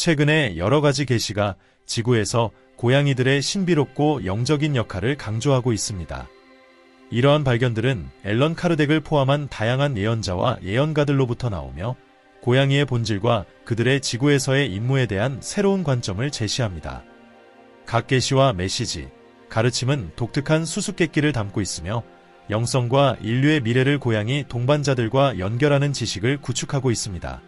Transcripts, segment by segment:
최근에 여러 가지 계시가 지구에서 고양이들의 신비롭고 영적인 역할을 강조하고 있습니다. 이러한 발견들은 앨런 카르덱을 포함한 다양한 예언자와 예언가들로부터 나오며 고양이의 본질과 그들의 지구에서의 임무에 대한 새로운 관점을 제시합니다. 각 계시와 메시지, 가르침은 독특한 수수께끼를 담고 있으며 영성과 인류의 미래를 고양이 동반자들과 연결하는 지식을 구축하고 있습니다.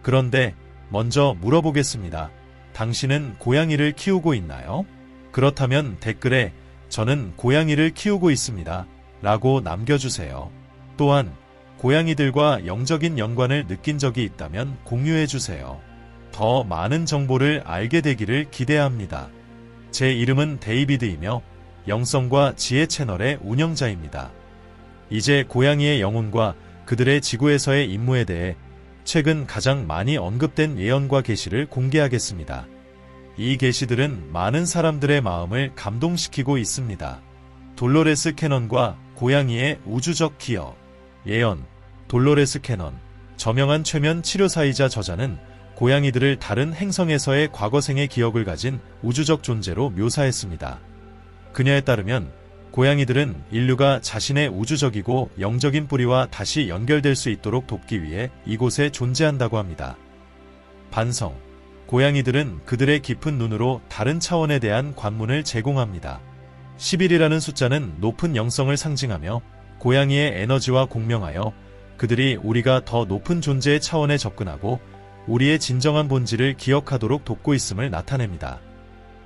그런데 먼저 물어보겠습니다. 당신은 고양이를 키우고 있나요? 그렇다면 댓글에 저는 고양이를 키우고 있습니다 라고 남겨주세요. 또한 고양이들과 영적인 연관을 느낀 적이 있다면 공유해주세요. 더 많은 정보를 알게 되기를 기대합니다. 제 이름은 데이비드이며 영성과 지혜 채널의 운영자입니다. 이제 고양이의 영혼과 그들의 지구에서의 임무에 대해 최근 가장 많이 언급된 예언과 계시를 공개하겠습니다. 이 계시들은 많은 사람들의 마음을 감동시키고 있습니다. 돌로레스 캐넌과 고양이의 우주적 기여. 예언, 돌로레스 캐넌, 저명한 최면 치료사이자 저자는 고양이들을 다른 행성에서의 과거생의 기억을 가진 우주적 존재로 묘사했습니다. 그녀에 따르면 고양이들은 인류가 자신의 우주적이고 영적인 뿌리와 다시 연결될 수 있도록 돕기 위해 이곳에 존재한다고 합니다. 반성. 고양이들은 그들의 깊은 눈으로 다른 차원에 대한 관문을 제공합니다. 11이라는 숫자는 높은 영성을 상징하며 고양이의 에너지와 공명하여 그들이 우리가 더 높은 존재의 차원에 접근하고 우리의 진정한 본질을 기억하도록 돕고 있음을 나타냅니다.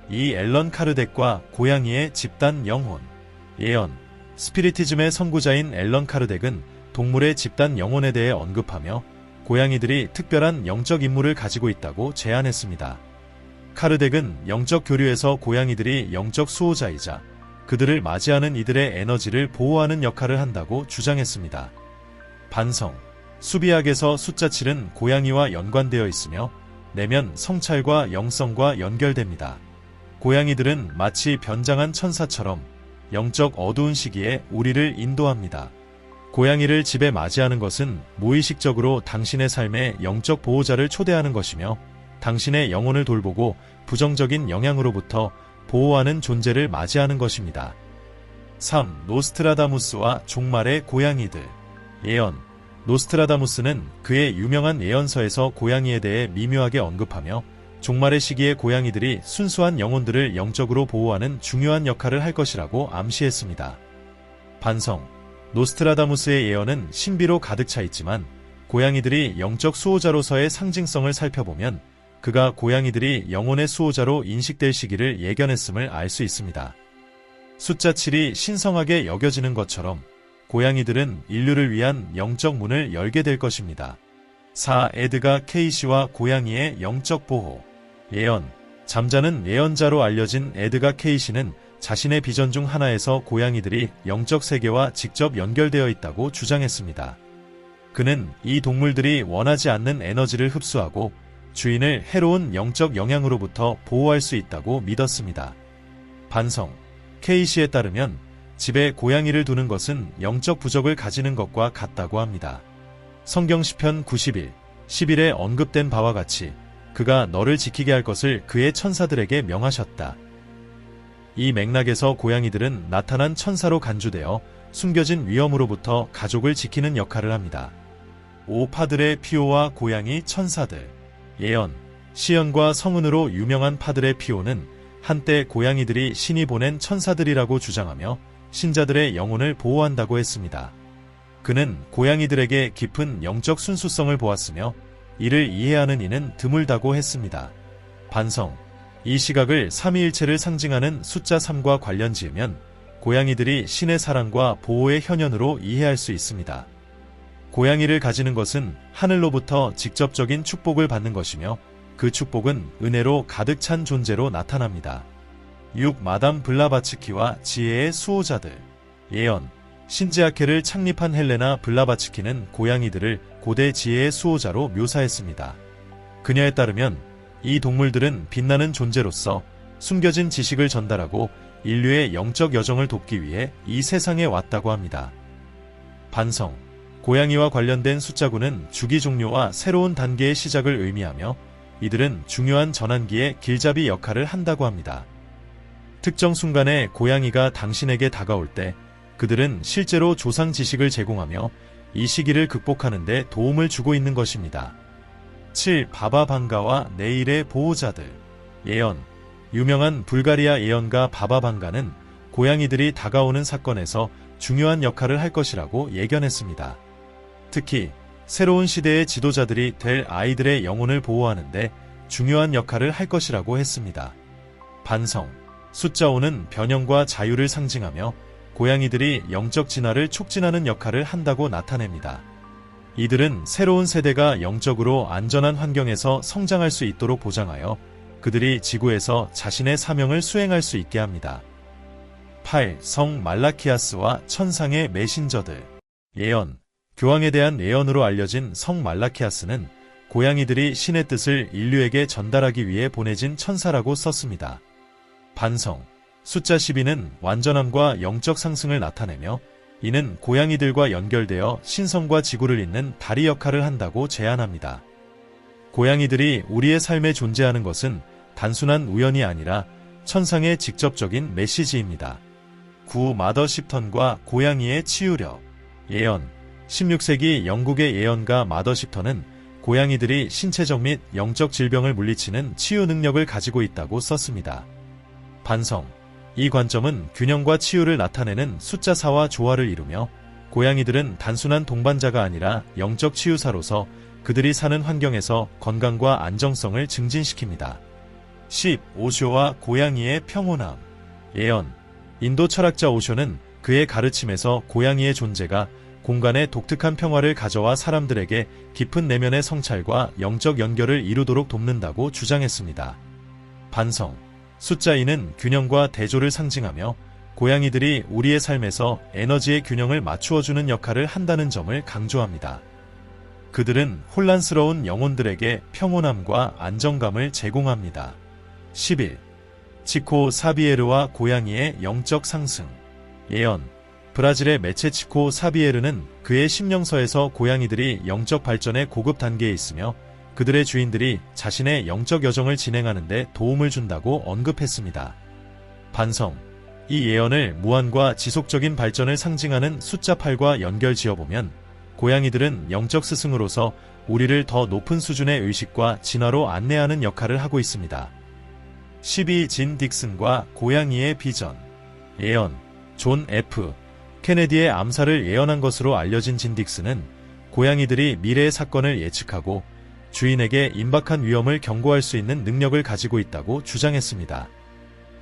이 앨런 카르덱과 고양이의 집단 영혼. 예언, 스피리티즘의 선구자인 앨런 카르덱은 동물의 집단 영혼에 대해 언급하며 고양이들이 특별한 영적 임무를 가지고 있다고 제안했습니다. 카르덱은 영적 교류에서 고양이들이 영적 수호자이자 그들을 맞이하는 이들의 에너지를 보호하는 역할을 한다고 주장했습니다. 반성. 수비학에서 숫자 7은 고양이와 연관되어 있으며 내면 성찰과 영성과 연결됩니다. 고양이들은 마치 변장한 천사처럼 영적 어두운 시기에 우리를 인도합니다. 고양이를 집에 맞이하는 것은 무의식적으로 당신의 삶에 영적 보호자를 초대하는 것이며 당신의 영혼을 돌보고 부정적인 영향으로부터 보호하는 존재를 맞이하는 것입니다. 3. 노스트라다무스와 종말의 고양이들. 예언. 노스트라다무스는 그의 유명한 예언서에서 고양이에 대해 미묘하게 언급하며 종말의 시기에 고양이들이 순수한 영혼들을 영적으로 보호하는 중요한 역할을 할 것이라고 암시했습니다. 반성. 노스트라다무스의 예언은 신비로 가득 차 있지만 고양이들이 영적 수호자로서의 상징성을 살펴보면 그가 고양이들이 영혼의 수호자로 인식될 시기를 예견했음을 알 수 있습니다. 숫자 7이 신성하게 여겨지는 것처럼 고양이들은 인류를 위한 영적 문을 열게 될 것입니다. 4. 에드가 케이시와 고양이의 영적 보호. 예언. 잠자는 예언자로 알려진 에드가 케이시는 자신의 비전 중 하나에서 고양이들이 영적 세계와 직접 연결되어 있다고 주장했습니다. 그는 이 동물들이 원하지 않는 에너지를 흡수하고 주인을 해로운 영적 영향으로부터 보호할 수 있다고 믿었습니다. 반성. 케이시에 따르면 집에 고양이를 두는 것은 영적 부적을 가지는 것과 같다고 합니다. 성경 시편 91, 11에 언급된 바와 같이 그가 너를 지키게 할 것을 그의 천사들에게 명하셨다. 이 맥락에서 고양이들은 나타난 천사로 간주되어 숨겨진 위험으로부터 가족을 지키는 역할을 합니다. 5. 파드레 피오와 고양이 천사들. 예언. 시연과 성은으로 유명한 파드레 피오는 한때 고양이들이 신이 보낸 천사들이라고 주장하며 신자들의 영혼을 보호한다고 했습니다. 그는 고양이들에게 깊은 영적 순수성을 보았으며 이를 이해하는 이는 드물다고 했습니다. 반성. 이 시각을 삼위일체를 상징하는 숫자 3과 관련 지으면 고양이들이 신의 사랑과 보호의 현현으로 이해할 수 있습니다. 고양이를 가지는 것은 하늘로부터 직접적인 축복을 받는 것이며 그 축복은 은혜로 가득 찬 존재로 나타납니다. 6. 마담 블라바츠키와 지혜의 수호자들. 예언. 신지아케를 창립한 헬레나 블라바츠키는 고양이들을 고대 지혜의 수호자로 묘사했습니다. 그녀에 따르면 이 동물들은 빛나는 존재로서 숨겨진 지식을 전달하고 인류의 영적 여정을 돕기 위해 이 세상에 왔다고 합니다. 반성. 고양이와 관련된 숫자 9는 주기 종료와 새로운 단계의 시작을 의미하며 이들은 중요한 전환기의 길잡이 역할을 한다고 합니다. 특정 순간에 고양이가 당신에게 다가올 때 그들은 실제로 조상 지식을 제공하며 이 시기를 극복하는 데 도움을 주고 있는 것입니다. 7. 바바방가와 내일의 보호자들. 예언. 유명한 불가리아 예언가 바바방가는 고양이들이 다가오는 사건에서 중요한 역할을 할 것이라고 예견했습니다. 특히 새로운 시대의 지도자들이 될 아이들의 영혼을 보호하는데 중요한 역할을 할 것이라고 했습니다. 반성. 숫자 5는 변형과 자유를 상징하며 고양이들이 영적 진화를 촉진하는 역할을 한다고 나타냅니다. 이들은 새로운 세대가 영적으로 안전한 환경에서 성장할 수 있도록 보장하여 그들이 지구에서 자신의 사명을 수행할 수 있게 합니다. 8. 성 말라키아스와 천상의 메신저들. 예언. 교황에 대한 예언으로 알려진 성 말라키아스는 고양이들이 신의 뜻을 인류에게 전달하기 위해 보내진 천사라고 썼습니다. 반성. 숫자 12는 완전함과 영적 상승을 나타내며 이는 고양이들과 연결되어 신성과 지구를 잇는 다리 역할을 한다고 제안합니다. 고양이들이 우리의 삶에 존재하는 것은 단순한 우연이 아니라 천상의 직접적인 메시지입니다. 9. 마더 십턴과 고양이의 치유력. 예언. 16세기 영국의 예언가 마더 십턴은 고양이들이 신체적 및 영적 질병을 물리치는 치유 능력을 가지고 있다고 썼습니다. 반성. 이 관점은 균형과 치유를 나타내는 숫자 4와 조화를 이루며 고양이들은 단순한 동반자가 아니라 영적 치유사로서 그들이 사는 환경에서 건강과 안정성을 증진시킵니다. 10. 오쇼와 고양이의 평온함. 예언. 인도 철학자 오쇼는 그의 가르침에서 고양이의 존재가 공간에 독특한 평화를 가져와 사람들에게 깊은 내면의 성찰과 영적 연결을 이루도록 돕는다고 주장했습니다. 반성. 숫자 2는 균형과 대조를 상징하며 고양이들이 우리의 삶에서 에너지의 균형을 맞추어주는 역할을 한다는 점을 강조합니다. 그들은 혼란스러운 영혼들에게 평온함과 안정감을 제공합니다. 11. 치코 사비에르와 고양이의 영적 상승. 예언. 브라질의 메체 치코 사비에르는 그의 심령서에서 고양이들이 영적 발전의 고급 단계에 있으며 그들의 주인들이 자신의 영적 여정을 진행하는 데 도움을 준다고 언급했습니다. 반성. 이 예언을 무한과 지속적인 발전을 상징하는 숫자 8과 연결 지어보면 고양이들은 영적 스승으로서 우리를 더 높은 수준의 의식과 진화로 안내하는 역할을 하고 있습니다. 12. 진 딕슨과 고양이의 비전. 예언. 존 F. 케네디의 암살을 예언한 것으로 알려진 진 딕슨은 고양이들이 미래의 사건을 예측하고 주인에게 임박한 위험을 경고할 수 있는 능력을 가지고 있다고 주장했습니다.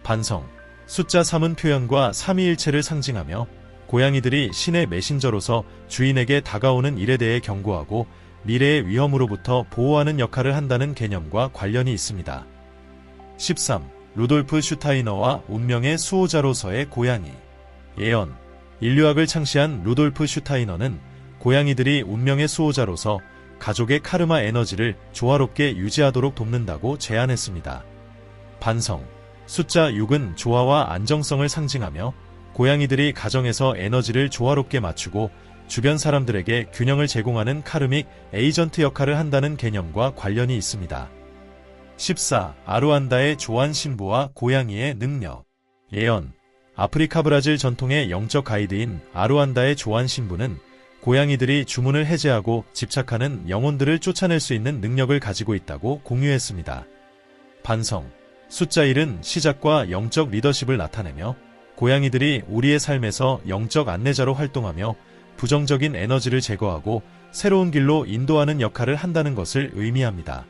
반성. 숫자 3은 표현과 삼위일체를 상징하며 고양이들이 신의 메신저로서 주인에게 다가오는 일에 대해 경고하고 미래의 위험으로부터 보호하는 역할을 한다는 개념과 관련이 있습니다. 13. 루돌프 슈타이너와 운명의 수호자로서의 고양이. 예언. 인류학을 창시한 루돌프 슈타이너는 고양이들이 운명의 수호자로서 가족의 카르마 에너지를 조화롭게 유지하도록 돕는다고 제안했습니다. 반성. 숫자 6은 조화와 안정성을 상징하며 고양이들이 가정에서 에너지를 조화롭게 맞추고 주변 사람들에게 균형을 제공하는 카르믹 에이전트 역할을 한다는 개념과 관련이 있습니다. 14. 아루안다의 조안 신부와 고양이의 능력. 예언. 아프리카 브라질 전통의 영적 가이드인 아루안다의 조안 신부는 고양이들이 주문을 해제하고 집착하는 영혼들을 쫓아낼 수 있는 능력을 가지고 있다고 공유했습니다. 반성. 숫자 1은 시작과 영적 리더십을 나타내며 고양이들이 우리의 삶에서 영적 안내자로 활동하며 부정적인 에너지를 제거하고 새로운 길로 인도하는 역할을 한다는 것을 의미합니다.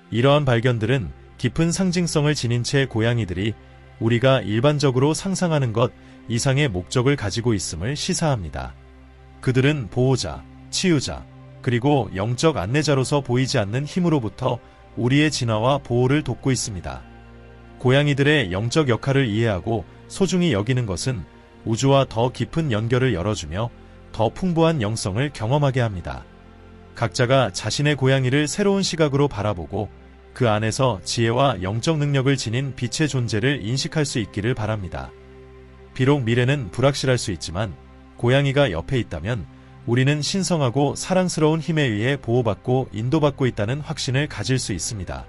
이러한 발견들은 깊은 상징성을 지닌 채 고양이들이 우리가 일반적으로 상상하는 것 이상의 목적을 가지고 있음을 시사합니다. 그들은 보호자, 치유자, 그리고 영적 안내자로서 보이지 않는 힘으로부터 우리의 진화와 보호를 돕고 있습니다. 고양이들의 영적 역할을 이해하고 소중히 여기는 것은 우주와 더 깊은 연결을 열어주며 더 풍부한 영성을 경험하게 합니다. 각자가 자신의 고양이를 새로운 시각으로 바라보고 그 안에서 지혜와 영적 능력을 지닌 빛의 존재를 인식할 수 있기를 바랍니다. 비록 미래는 불확실할 수 있지만 고양이가 옆에 있다면 우리는 신성하고 사랑스러운 힘에 의해 보호받고 인도받고 있다는 확신을 가질 수 있습니다.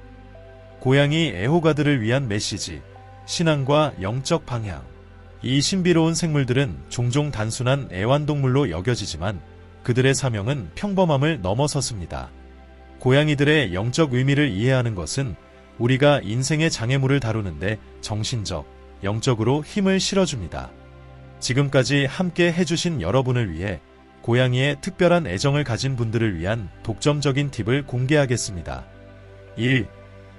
고양이 애호가들을 위한 메시지, 신앙과 영적 방향. 이 신비로운 생물들은 종종 단순한 애완동물로 여겨지지만 그들의 사명은 평범함을 넘어섰습니다. 고양이들의 영적 의미를 이해하는 것은 우리가 인생의 장애물을 다루는데 정신적, 영적으로 힘을 실어줍니다. 지금까지 함께 해주신 여러분을 위해 고양이에 특별한 애정을 가진 분들을 위한 독점적인 팁을 공개하겠습니다. 1.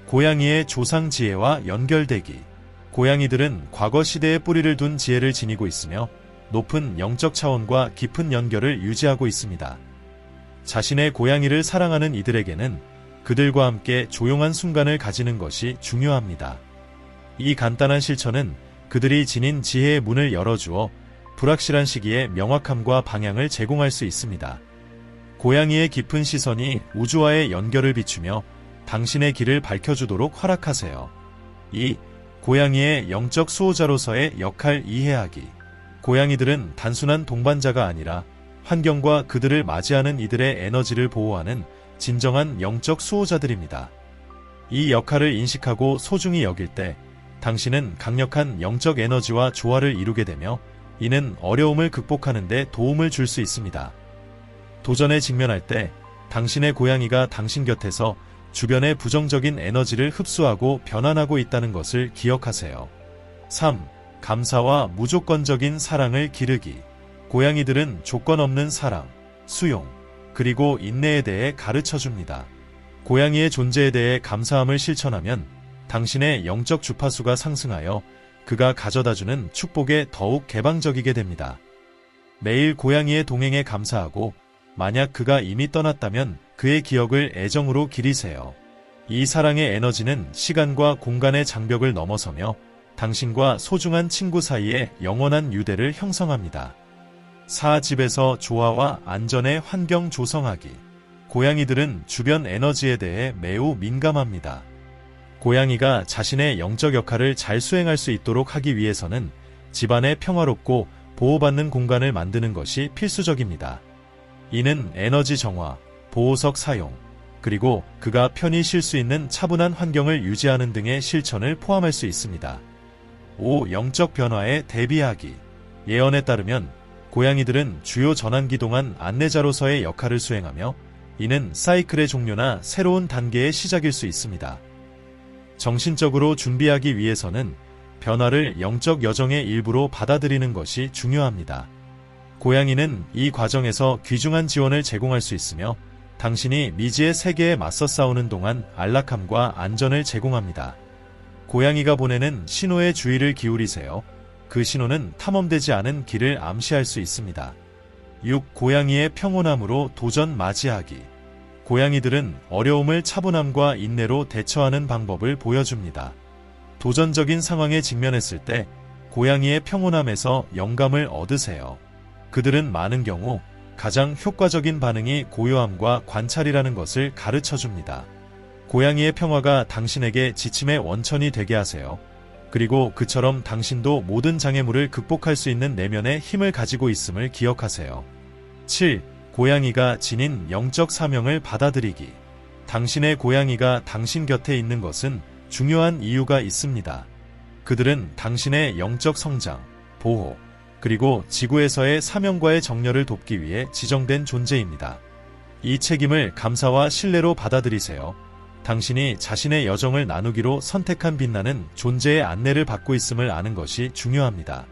고양이의 조상 지혜와 연결되기. 고양이들은 과거 시대에 뿌리를 둔 지혜를 지니고 있으며 높은 영적 차원과 깊은 연결을 유지하고 있습니다. 자신의 고양이를 사랑하는 이들에게는 그들과 함께 조용한 순간을 가지는 것이 중요합니다. 이 간단한 실천은 그들이 지닌 지혜의 문을 열어주어 불확실한 시기에 명확함과 방향을 제공할 수 있습니다. 고양이의 깊은 시선이 우주와의 연결을 비추며 당신의 길을 밝혀주도록 허락하세요. 2. 고양이의 영적 수호자로서의 역할 이해하기. 고양이들은 단순한 동반자가 아니라 환경과 그들을 맞이하는 이들의 에너지를 보호하는 진정한 영적 수호자들입니다. 이 역할을 인식하고 소중히 여길 때 당신은 강력한 영적 에너지와 조화를 이루게 되며 이는 어려움을 극복하는 데 도움을 줄 수 있습니다. 도전에 직면할 때 당신의 고양이가 당신 곁에서 주변의 부정적인 에너지를 흡수하고 변환하고 있다는 것을 기억하세요. 3. 감사와 무조건적인 사랑을 기르기. 고양이들은 조건 없는 사랑, 수용, 그리고 인내에 대해 가르쳐줍니다. 고양이의 존재에 대해 감사함을 실천하면 당신의 영적 주파수가 상승하여 그가 가져다주는 축복에 더욱 개방적이게 됩니다. 매일 고양이의 동행에 감사하고 만약 그가 이미 떠났다면 그의 기억을 애정으로 기리세요. 이 사랑의 에너지는 시간과 공간의 장벽을 넘어서며 당신과 소중한 친구 사이에 영원한 유대를 형성합니다. 4. 집에서 조화와 안전의 환경 조성하기. 고양이들은 주변 에너지에 대해 매우 민감합니다. 고양이가 자신의 영적 역할을 잘 수행할 수 있도록 하기 위해서는 집안에 평화롭고 보호받는 공간을 만드는 것이 필수적입니다. 이는 에너지 정화, 보호석 사용, 그리고 그가 편히 쉴 수 있는 차분한 환경을 유지하는 등의 실천을 포함할 수 있습니다. 5. 영적 변화에 대비하기. 예언에 따르면 고양이들은 주요 전환기 동안 안내자로서의 역할을 수행하며 이는 사이클의 종료나 새로운 단계의 시작일 수 있습니다. 정신적으로 준비하기 위해서는 변화를 영적 여정의 일부로 받아들이는 것이 중요합니다. 고양이는 이 과정에서 귀중한 지원을 제공할 수 있으며 당신이 미지의 세계에 맞서 싸우는 동안 안락함과 안전을 제공합니다. 고양이가 보내는 신호에 주의를 기울이세요. 그 신호는 탐험되지 않은 길을 암시할 수 있습니다. 6. 고양이의 평온함으로 도전 맞이하기. 고양이들은 어려움을 차분함과 인내로 대처하는 방법을 보여줍니다. 도전적인 상황에 직면했을 때 고양이의 평온함에서 영감을 얻으세요. 그들은 많은 경우 가장 효과적인 반응이 고요함과 관찰이라는 것을 가르쳐줍니다. 고양이의 평화가 당신에게 지침의 원천이 되게 하세요. 그리고 그처럼 당신도 모든 장애물을 극복할 수 있는 내면의 힘을 가지고 있음을 기억하세요. 7. 고양이가 지닌 영적 사명을 받아들이기. 당신의 고양이가 당신 곁에 있는 것은 중요한 이유가 있습니다. 그들은 당신의 영적 성장, 보호, 그리고 지구에서의 사명과의 정렬을 돕기 위해 지정된 존재입니다. 이 책임을 감사와 신뢰로 받아들이세요. 당신이 자신의 여정을 나누기로 선택한 빛나는 존재의 안내를 받고 있음을 아는 것이 중요합니다.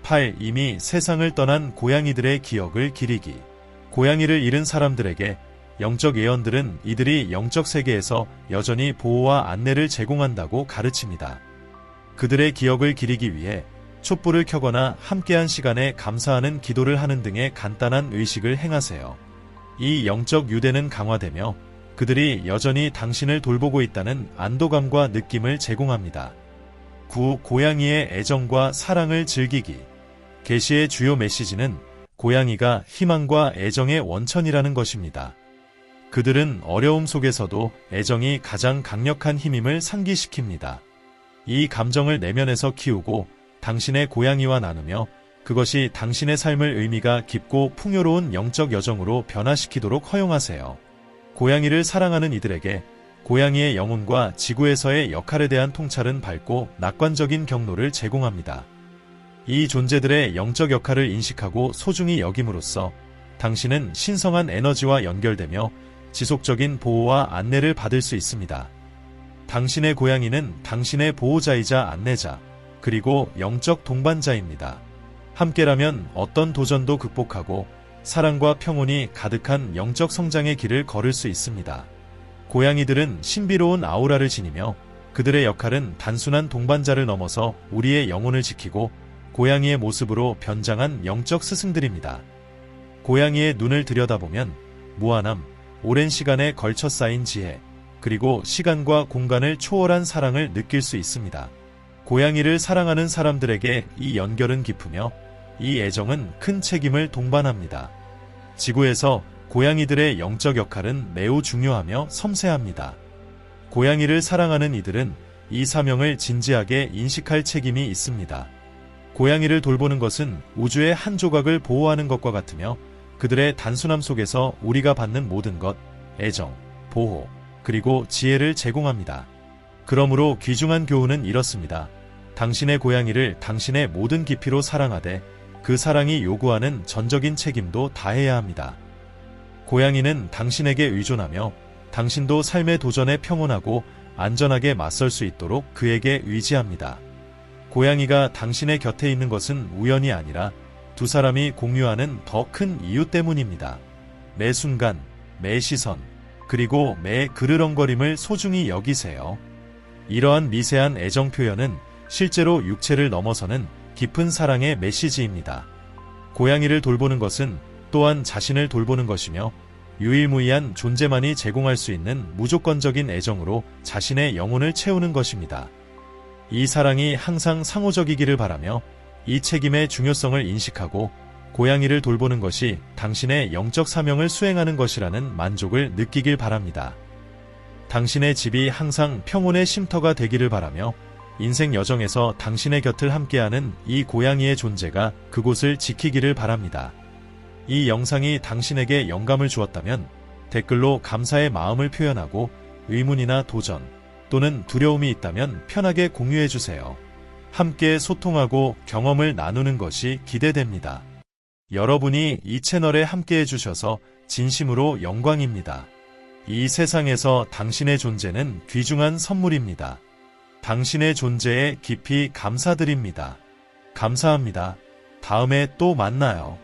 8. 이미 세상을 떠난 고양이들의 기억을 기리기. 고양이를 잃은 사람들에게 영적 예언들은 이들이 영적 세계에서 여전히 보호와 안내를 제공한다고 가르칩니다. 그들의 기억을 기리기 위해 촛불을 켜거나 함께한 시간에 감사하는 기도를 하는 등의 간단한 의식을 행하세요. 이 영적 유대는 강화되며 그들이 여전히 당신을 돌보고 있다는 안도감과 느낌을 제공합니다. 9. 고양이의 애정과 사랑을 즐기기. 계시의 주요 메시지는 고양이가 희망과 애정의 원천이라는 것입니다. 그들은 어려움 속에서도 애정이 가장 강력한 힘임을 상기시킵니다. 이 감정을 내면에서 키우고 당신의 고양이와 나누며 그것이 당신의 삶을 의미가 깊고 풍요로운 영적 여정으로 변화시키도록 허용하세요. 고양이를 사랑하는 이들에게 고양이의 영혼과 지구에서의 역할에 대한 통찰은 밝고 낙관적인 경로를 제공합니다. 이 존재들의 영적 역할을 인식하고 소중히 여김으로써 당신은 신성한 에너지와 연결되며 지속적인 보호와 안내를 받을 수 있습니다. 당신의 고양이는 당신의 보호자이자 안내자, 그리고 영적 동반자입니다. 함께라면 어떤 도전도 극복하고 사랑과 평온이 가득한 영적 성장의 길을 걸을 수 있습니다. 고양이들은 신비로운 아우라를 지니며 그들의 역할은 단순한 동반자를 넘어서 우리의 영혼을 지키고 고양이의 모습으로 변장한 영적 스승들입니다. 고양이의 눈을 들여다보면 무한함, 오랜 시간에 걸쳐 쌓인 지혜, 그리고 시간과 공간을 초월한 사랑을 느낄 수 있습니다. 고양이를 사랑하는 사람들에게 이 연결은 깊으며 이 애정은 큰 책임을 동반합니다. 지구에서 고양이들의 영적 역할은 매우 중요하며 섬세합니다. 고양이를 사랑하는 이들은 이 사명을 진지하게 인식할 책임이 있습니다. 고양이를 돌보는 것은 우주의 한 조각을 보호하는 것과 같으며 그들의 단순함 속에서 우리가 받는 모든 것, 애정, 보호, 그리고 지혜를 제공합니다. 그러므로 귀중한 교훈은 이렇습니다. 당신의 고양이를 당신의 모든 깊이로 사랑하되 그 사랑이 요구하는 전적인 책임도 다해야 합니다. 고양이는 당신에게 의존하며 당신도 삶의 도전에 평온하고 안전하게 맞설 수 있도록 그에게 의지합니다. 고양이가 당신의 곁에 있는 것은 우연이 아니라 두 사람이 공유하는 더 큰 이유 때문입니다. 매 순간, 매 시선, 그리고 매 그르렁거림을 소중히 여기세요. 이러한 미세한 애정 표현은 실제로 육체를 넘어서는 깊은 사랑의 메시지입니다. 고양이를 돌보는 것은 또한 자신을 돌보는 것이며 유일무이한 존재만이 제공할 수 있는 무조건적인 애정으로 자신의 영혼을 채우는 것입니다. 이 사랑이 항상 상호적이기를 바라며 이 책임의 중요성을 인식하고 고양이를 돌보는 것이 당신의 영적 사명을 수행하는 것이라는 만족을 느끼길 바랍니다. 당신의 집이 항상 평온의 쉼터가 되기를 바라며 인생 여정에서 당신의 곁을 함께하는 이 고양이의 존재가 그곳을 지키기를 바랍니다. 이 영상이 당신에게 영감을 주었다면 댓글로 감사의 마음을 표현하고 의문이나 도전 또는 두려움이 있다면 편하게 공유해주세요. 함께 소통하고 경험을 나누는 것이 기대됩니다. 여러분이 이 채널에 함께해주셔서 진심으로 영광입니다. 이 세상에서 당신의 존재는 귀중한 선물입니다. 당신의 존재에 깊이 감사드립니다. 감사합니다. 다음에 또 만나요.